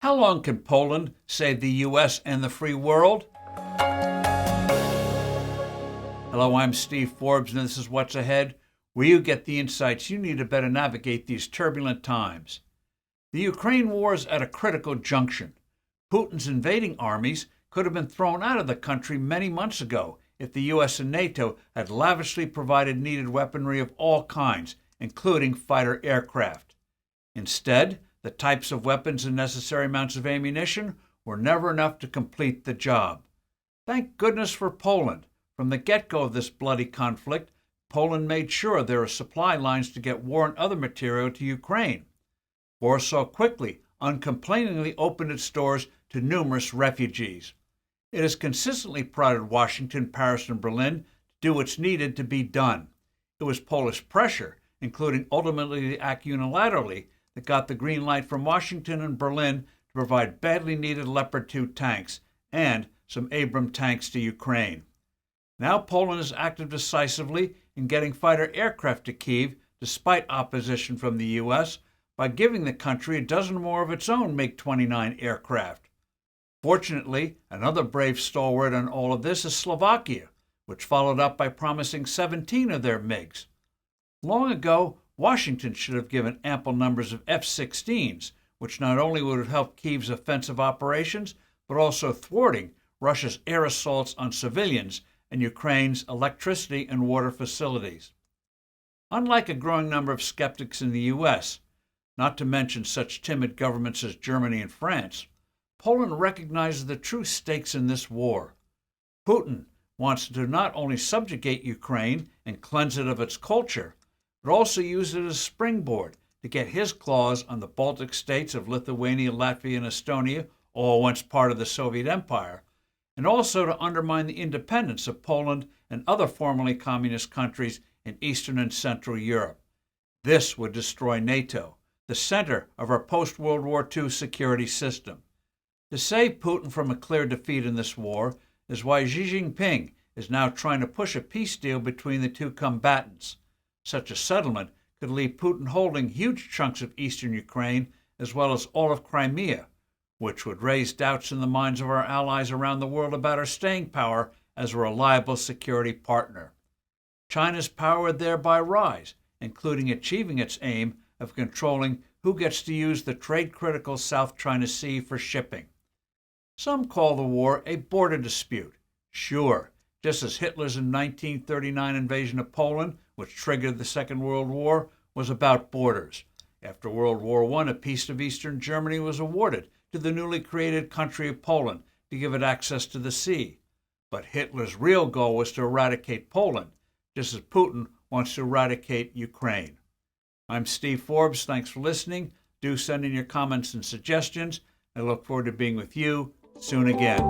How long can Poland save the U.S. and the free world? Hello, I'm Steve Forbes, and this is What's Ahead, where you get the insights you need to better navigate these turbulent times. The Ukraine war is at a critical junction. Putin's invading armies could have been thrown out of the country many months ago if the U.S. and NATO had lavishly provided needed weaponry of all kinds, including fighter aircraft. Instead, the types of weapons and necessary amounts of ammunition were never enough to complete the job. Thank goodness for Poland. From the get-go of this bloody conflict, Poland made sure there are supply lines to get war and other material to Ukraine. Warsaw quickly, uncomplainingly opened its doors to numerous refugees. It has consistently prodded Washington, Paris, and Berlin to do what's needed to be done. It was Polish pressure, including ultimately the act unilaterally, that got the green light from Washington and Berlin to provide badly needed Leopard 2 tanks and some Abrams tanks to Ukraine. Now Poland has acted decisively in getting fighter aircraft to Kyiv despite opposition from the U.S. by giving the country a dozen more of its own MiG-29 aircraft. Fortunately, another brave stalwart on all of this is Slovakia, which followed up by promising 17 of their MiGs. Long ago, Washington should have given ample numbers of F-16s, which not only would have helped Kyiv's offensive operations, but also thwarting Russia's air assaults on civilians and Ukraine's electricity and water facilities. Unlike a growing number of skeptics in the U.S., not to mention such timid governments as Germany and France, Poland recognizes the true stakes in this war. Putin wants to not only subjugate Ukraine and cleanse it of its culture, but also use it as a springboard to get his claws on the Baltic states of Lithuania, Latvia, and Estonia, all once part of the Soviet Empire, and also to undermine the independence of Poland and other formerly communist countries in Eastern and Central Europe. This would destroy NATO, the center of our post-World War II security system. To save Putin from a clear defeat in this war is why Xi Jinping is now trying to push a peace deal between the two combatants. Such a settlement could leave Putin holding huge chunks of eastern Ukraine as well as all of Crimea, which would raise doubts in the minds of our allies around the world about our staying power as a reliable security partner. China's power would thereby rise, including achieving its aim of controlling who gets to use the trade-critical South China Sea for shipping. Some call the war a border dispute. Sure, just as Hitler's 1939 invasion of Poland, which triggered the Second World War, was about borders. After World War I, a piece of eastern Germany was awarded to the newly created country of Poland to give it access to the sea. But Hitler's real goal was to eradicate Poland, just as Putin wants to eradicate Ukraine. I'm Steve Forbes. Thanks for listening. Do send in your comments and suggestions. I look forward to being with you soon again.